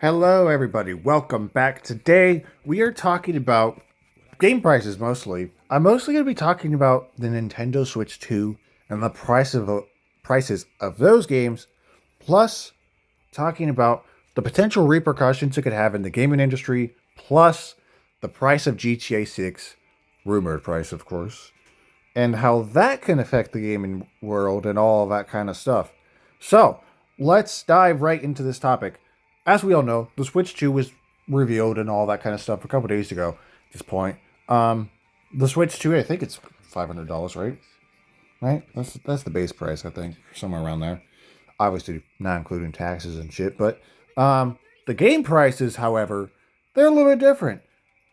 Hello, everybody. Welcome back. Today, we are talking about game prices mostly. I'm mostly going to be talking about the Nintendo Switch 2 and the prices of those games, plus talking about the potential repercussions it could have in the gaming industry, plus the price of GTA 6, rumored price, of course, and how that can affect the gaming world and all of that kind of stuff. So, let's dive right into this topic. As we all know, the Switch 2 was revealed and all that kind of stuff a couple days ago at this point. The Switch 2, I think it's $500, right? Right? That's the base price, I think, somewhere around there. Obviously, not including taxes and shit, but the game prices, however, they're a little bit different.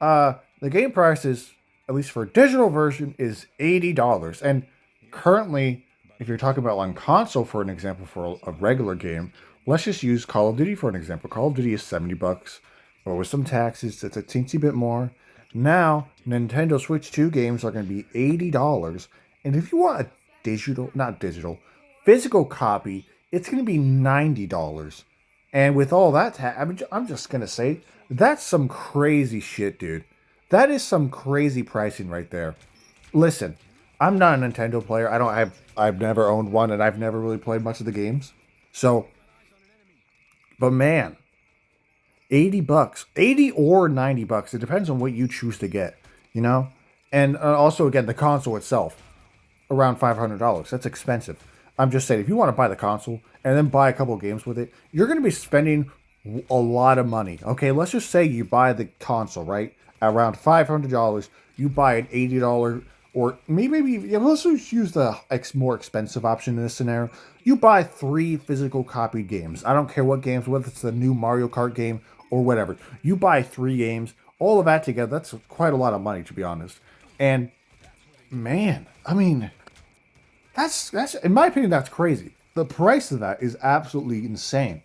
The game prices, at least for a digital version, is $80. And currently, if you're talking about on console, for an example, for a regular game, let's just use Call of Duty for an example. Call of Duty is $70, but with some taxes, it's a teensy bit more. Now, Nintendo Switch 2 games are going to be $80. And if you want a not digital, physical copy, it's going to be $90. And with all that, I'm just going to say, that's some crazy shit, dude. That is some crazy pricing right there. Listen, I'm not a Nintendo player. I've never owned one and I've never really played much of the games. So, but man, $80, 80 or $90. It depends on what you choose to get, you know? And also, again, the console itself, around $500. That's expensive. I'm just saying, if you want to buy the console and then buy a couple of games with it, you're going to be spending a lot of money. Okay, let's just say you buy the console, right? Around $500. You buy an $80 or maybe yeah, let's just use the more expensive option in this scenario. You buy three physical copied games. I don't care what games, whether it's the new Mario Kart game or whatever. You buy three games, all of that together. That's quite a lot of money, to be honest. And man, I mean, that's in my opinion, that's crazy. The price of that is absolutely insane.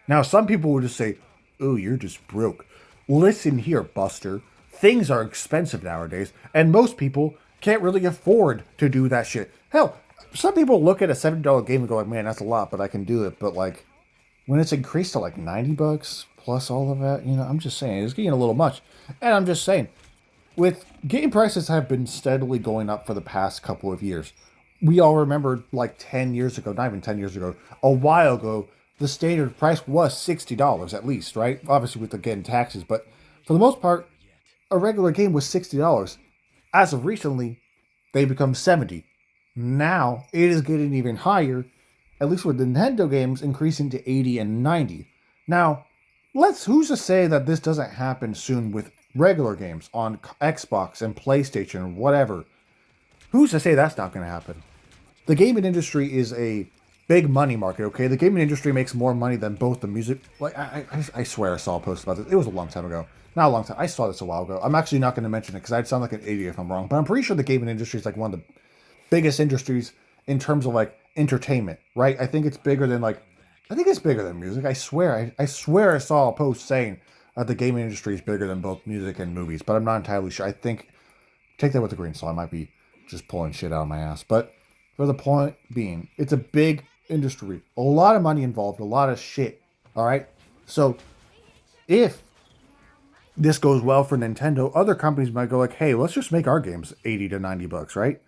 Now, some people will just say, "Oh, you're just broke." Listen here, Buster. Things are expensive nowadays, and most people can't really afford to do that shit. Hell, some people look at a $70 game and go like, "Man, that's a lot, but I can do it." But like, when it's increased to like $90 plus all of that, I'm just saying it's getting a little much. And I'm just saying, with game prices have been steadily going up for the past couple of years. We all remember like 10 years ago, not even 10 years ago, a while ago, the standard price was $60 at least, right? Obviously with again taxes, but for the most part, a regular game was $60. As of recently, they become 70. Now it is getting even higher, at least with Nintendo games increasing to 80 and 90. Now, who's to say that this doesn't happen soon with regular games on Xbox and PlayStation, whatever? Who's to say that's not going to happen? The gaming industry is a big money market. Okay, the gaming industry makes more money than both the music. Like I swear I saw a post about this. It was a long time ago. Not a long time. I saw this a while ago. I'm actually not going to mention it because I'd sound like an idiot if I'm wrong. But I'm pretty sure the gaming industry is like one of the biggest industries in terms of like entertainment. Right? I think it's bigger than like. I think it's bigger than music. I swear. I swear I saw a post saying the gaming industry is bigger than both music and movies. But I'm not entirely sure. I think take that with a grain of salt. I might be just pulling shit out of my ass. But for the point being, it's a big industry, a lot of money involved, a lot of shit. All right. So if this goes well for Nintendo, other companies might go like, "Hey, let's just make our games 80 to $90, right?"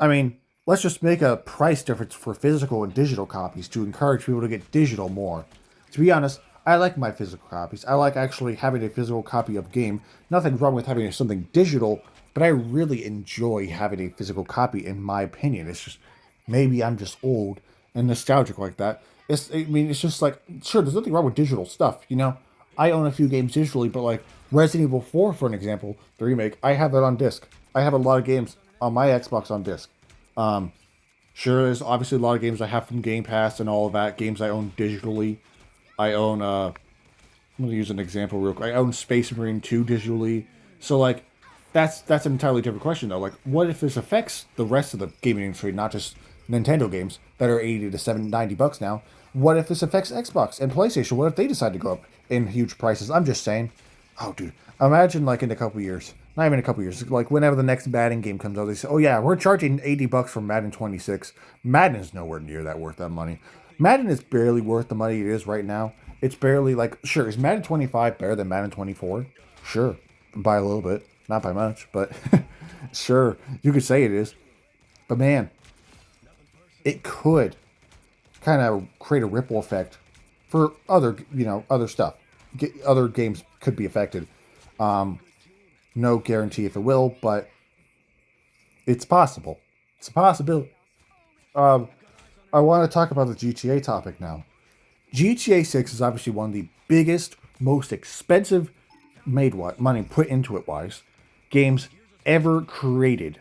I mean, let's just make a price difference for physical and digital copies to encourage people to get digital more. To be honest, I like my physical copies. I like actually having a physical copy of game. Nothing wrong with having something digital, but I really enjoy having a physical copy in my opinion. It's just maybe I'm just old and nostalgic like that. It's just like sure, there's nothing wrong with digital stuff. I own a few games digitally, but like Resident Evil 4, for an example, the remake, I have that on disc. I have a lot of games on my Xbox on disc. Um, sure, there's obviously a lot of games I have from Game Pass and all of that. Games I own digitally. I own. I'm gonna use an example real quick. I own Space Marine 2 digitally. So like, that's an entirely different question though. Like, what if this affects the rest of the gaming industry, not just Nintendo games that are 80 to 90 bucks now? What if this affects Xbox and PlayStation? What if they decide to go up in huge prices? I'm just saying. Oh, dude, imagine like in a couple years, not even a couple years, like whenever the next Madden game comes out, they say, "Oh yeah, we're charging $80 for Madden 26." Madden is nowhere near that worth that money. Madden is barely worth the money it is right now. It's barely like, sure, is Madden 25 better than Madden 24? Sure, by a little bit, not by much, but sure, you could say it is. But man, it could kind of create a ripple effect for other, other stuff. Other games could be affected. No guarantee if it will, but it's possible. It's a possibility. Um, I want to talk about the GTA topic now. GTA 6 is obviously one of the biggest, most expensive made what money put into it wise games ever created.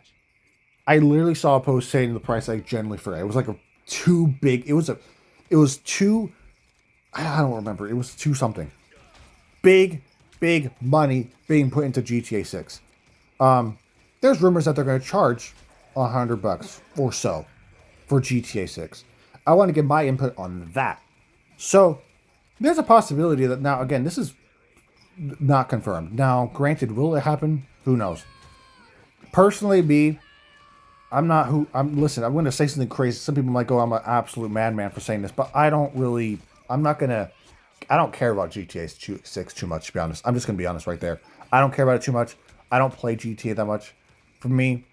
I literally saw a post saying the price I generally forget. It was like a too big. It was too. I don't remember. It was too something big, big money being put into GTA 6. There's rumors that they're going to charge $100 or so for GTA 6. I want to get my input on that. So there's a possibility that now, again, this is not confirmed. Now, granted, will it happen? Who knows? Personally, me, I'm not who I'm. Listen, I'm going to say something crazy. Some people might go, "I'm an absolute madman for saying this," but I don't really. I'm not going to. I don't care about GTA 6 too much, to be honest. I'm just going to be honest right there. I don't care about it too much. I don't play GTA that much. For me,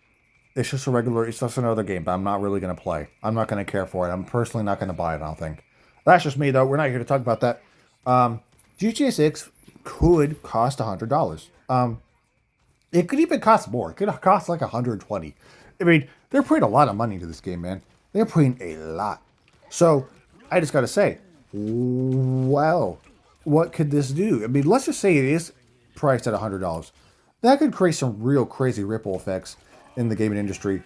it's just a regular. It's just another game, but I'm not really going to play. I'm not going to care for it. I'm personally not going to buy it. I don't think. That's just me, though. We're not here to talk about that. GTA 6 could cost $100. It could even cost more. It could cost like 120. I mean, they're putting a lot of money into this game, man. They're putting a lot. So I just got to say, well, what could this do? I mean, let's just say it is priced at $100. That could create some real crazy ripple effects in the gaming industry.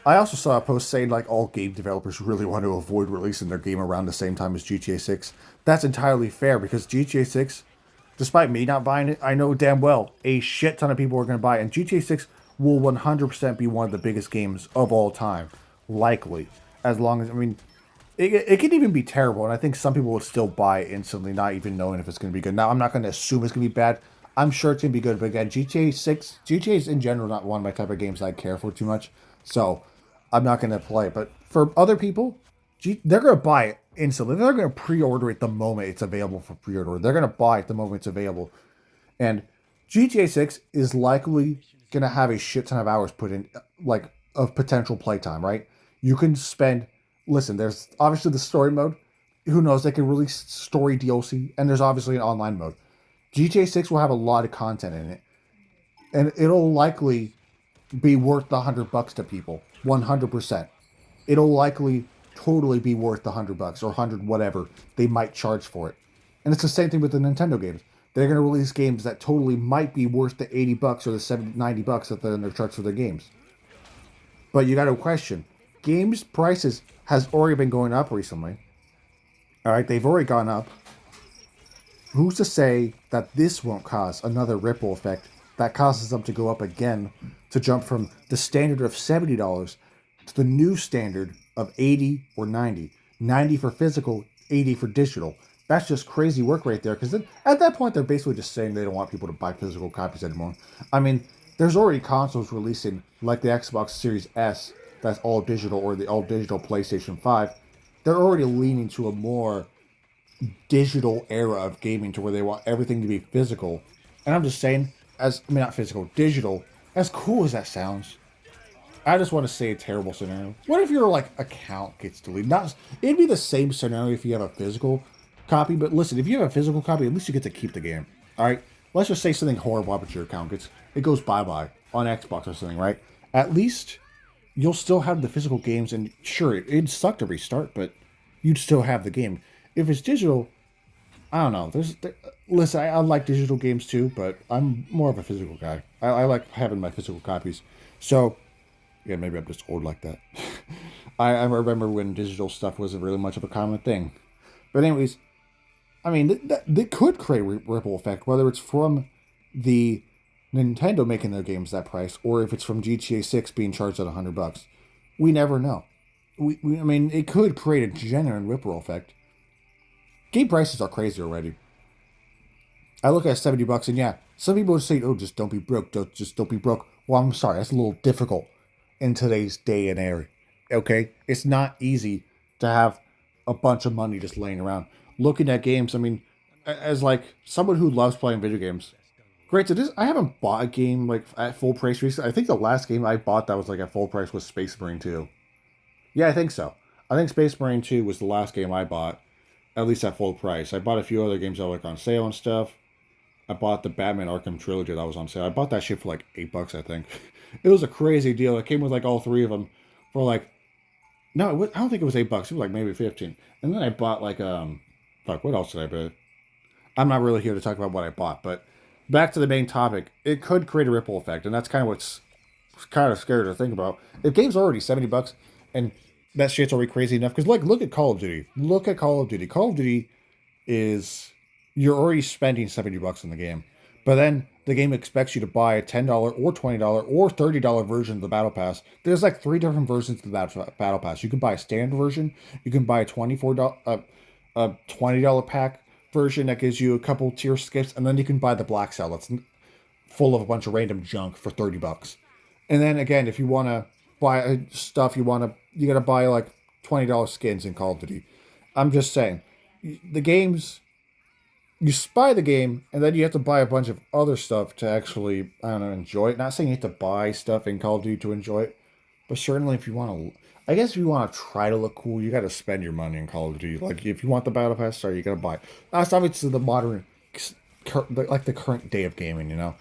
I also saw a post saying like all game developers really want to avoid releasing their game around the same time as GTA 6. That's entirely fair because GTA 6, despite me not buying it, I know damn well a shit ton of people are going to buy it. And GTA 6 will 100% be one of the biggest games of all time. Likely. As long as, I mean, it could even be terrible. And I think some people would still buy it instantly, not even knowing if it's going to be good. Now, I'm not going to assume it's going to be bad. I'm sure it's going to be good. But again, GTA 6, GTA is in general not one of my type of games I care for too much. So I'm not going to play it. But for other people, they're going to buy it instantly. They're going to pre-order it the moment it's available for pre-order. They're going to buy it the moment it's available. And GTA 6 is likely going to have a shit ton of hours put in, like, of potential playtime, right? You can spend, listen, there's obviously the story mode. Who knows? They can release story DLC, and there's obviously an online mode. GTA 6 will have a lot of content in it, and it'll likely be worth the $100 to people, 100%. It'll likely totally be worth the $100 or 100 whatever they might charge for it. And it's the same thing with the Nintendo games. They're going to release games that totally might be worth the $80 or the $90 that they're in their charge for their games. But you got to question, games prices has already been going up recently. All right, they've already gone up. Who's to say that this won't cause another ripple effect that causes them to go up again, to jump from the standard of $70 to the new standard of 80 or 90. 90 for physical, 80 for digital. That's just crazy work right there, because at that point they're basically just saying they don't want people to buy physical copies anymore. I mean, there's already consoles releasing like the Xbox Series S that's all digital, or the all digital PlayStation 5. They're already leaning to a more digital era of gaming to where they want everything to be physical. And I'm just saying, not physical, digital, as cool as that sounds, I just want to say a terrible scenario. What if your like account gets deleted? Not, it'd be the same scenario if you have a physical copy, but listen, if you have a physical copy, at least you get to keep the game. All right, let's just say something horrible happens to your account. It goes bye bye on Xbox or something, right? At least you'll still have the physical games, and sure, it'd suck to restart, but you'd still have the game. If it's digital, I don't know. Listen, I like digital games too, but I'm more of a physical guy. I like having my physical copies. So, yeah, maybe I'm just old like that. I remember when digital stuff wasn't really much of a common thing. But anyways, I mean, that could create a ripple effect, whether it's from the Nintendo making their games that price, or if it's from GTA 6 being charged at $100. We never know. I mean, it could create a genuine ripple effect. Game prices are crazy already. I look at $70, and yeah, some people would say, "Oh, just don't be broke. Don't be broke." Well, I'm sorry, that's a little difficult in today's day and era. Okay, it's not easy to have a bunch of money just laying around. Looking at games, I mean, as like someone who loves playing video games. Granted, I haven't bought a game like at full price recently. I think the last game I bought that was like at full price was Space Marine 2. Yeah, I think so. I think Space Marine 2 was the last game I bought, at least at full price. I bought a few other games that were like on sale and stuff. I bought the Batman Arkham trilogy that was on sale. I bought that shit for like $8, I think. It was a crazy deal. It came with like all three of them for like no, I don't think it was $8. It was like maybe 15. And then I bought like fuck, what else did I buy? I'm not really here to talk about what I bought, but back to the main topic. It could create a ripple effect, and that's kind of what's kind of scary to think about. If game's already $70 and that shit's already crazy enough, because like look at Call of Duty. Look at Call of Duty. Call of Duty is you're already spending $70 in the game. But then the game expects you to buy a $10 or $20 or $30 version of the Battle Pass. There's like three different versions of the Battle Pass. You can buy a standard version. You can buy a a $20 pack version that gives you a couple tier skips, and then you can buy the black cell that's full of a bunch of random junk for $30. And then again, if you want to buy stuff, you gotta buy like $20 skins in Call of Duty. I'm just saying, the games you buy the game and then you have to buy a bunch of other stuff to actually, I don't know, enjoy it. Not saying you have to buy stuff in Call of Duty to enjoy it, but certainly if you want to, I guess if you want to try to look cool, you got to spend your money in Call of Duty. Like if you want the Battle Pass, sorry, you got to buy it. That's obviously the modern, like the current day of gaming. You know,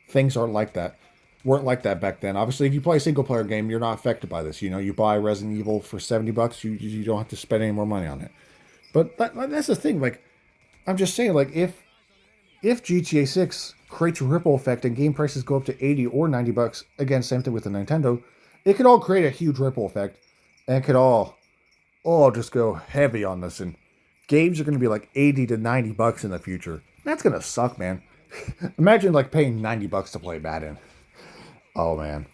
things aren't like that. Weren't like that back then. Obviously, if you play a single player game, you're not affected by this. You know, you buy Resident Evil for $70, you don't have to spend any more money on it. But that's the thing. Like I'm just saying, like if GTA 6 creates a ripple effect and game prices go up to 80 or $90, again, same thing with the Nintendo, it could all create a huge ripple effect and it could all just go heavy on this. And games are going to be like 80 to $90 in the future. That's going to suck, man. Imagine like paying $90 to play Madden. Oh, man.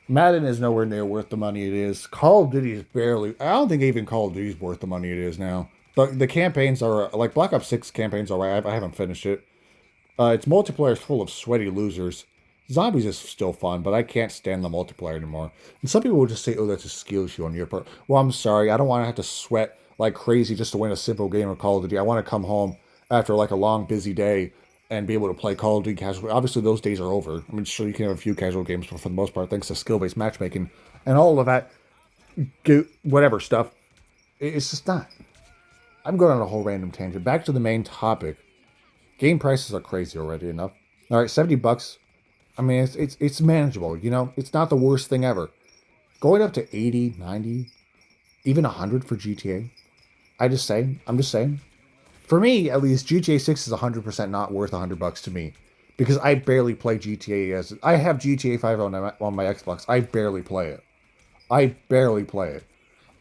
Madden is nowhere near worth the money it is. Call of Duty is barely, I don't think even Call of Duty is worth the money it is now. The campaigns are, like Black Ops 6 campaigns are, I haven't finished it. Its multiplayer is full of sweaty losers. Zombies is still fun, but I can't stand the multiplayer anymore. And some people will just say, oh, that's a skill issue on your part. Well, I'm sorry. I don't want to have to sweat like crazy just to win a simple game of Call of Duty. I want to come home after like a long, busy day and be able to play Call of Duty casual. Obviously, those days are over. I mean, sure, you can have a few casual games, but for the most part, thanks to skill-based matchmaking and all of that, whatever stuff, it's just not. I'm going on a whole random tangent. Back to the main topic. Game prices are crazy already enough. All right, $70. I mean, it's manageable. You know, it's not the worst thing ever. Going up to 80, 90, even 100 for GTA. I'm just saying. For me, at least, GTA 6 is 100% not worth $100 to me because I barely play GTA as I have GTA 5 on my Xbox. I barely play it.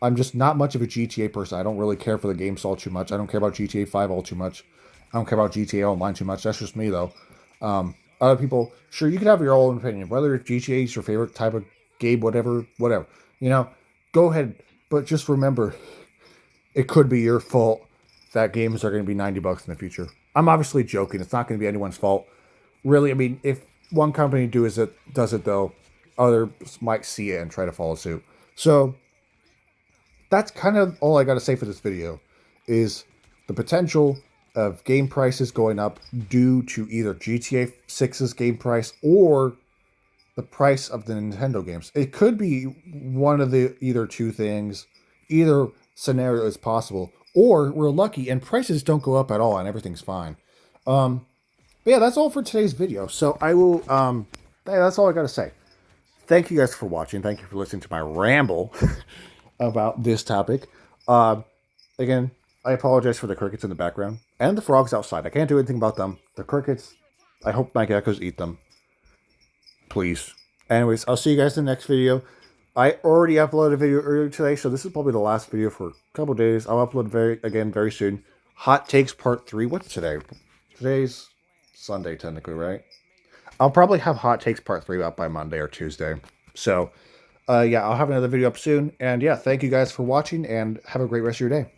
I'm just not much of a GTA person. I don't really care for the games all too much. I don't care about GTA 5 all too much. I don't care about GTA Online too much. That's just me, though. Other people, sure, you can have your own opinion. Whether GTA is your favorite type of game, whatever. You know, go ahead. But just remember, it could be your fault that games are going to be $90 in the future. I'm obviously joking. It's not going to be anyone's fault. Really, I mean, if one company does it, though, others might see it and try to follow suit. So that's kind of all I got to say for this video is the potential of game prices going up due to either GTA 6's game price or the price of the Nintendo games. It could be one of the either two things. Either scenario is possible. Or we're lucky and prices don't go up at all and everything's fine. But yeah, that's all for today's video. So I will, that's all I got to say. Thank you guys for watching. Thank you for listening to my ramble about this topic. Again, I apologize for the crickets in the background and the frogs outside. I can't do anything about them. The crickets, I hope my geckos eat them. Please. Anyways, I'll see you guys in the next video. I already uploaded a video earlier today, so this is probably the last video for a couple days. I'll upload very soon. Hot Takes Part 3. What's today? Today's Sunday, technically, right? I'll probably have Hot Takes Part 3 up by Monday or Tuesday. So, yeah, I'll have another video up soon. And yeah, thank you guys for watching, and have a great rest of your day.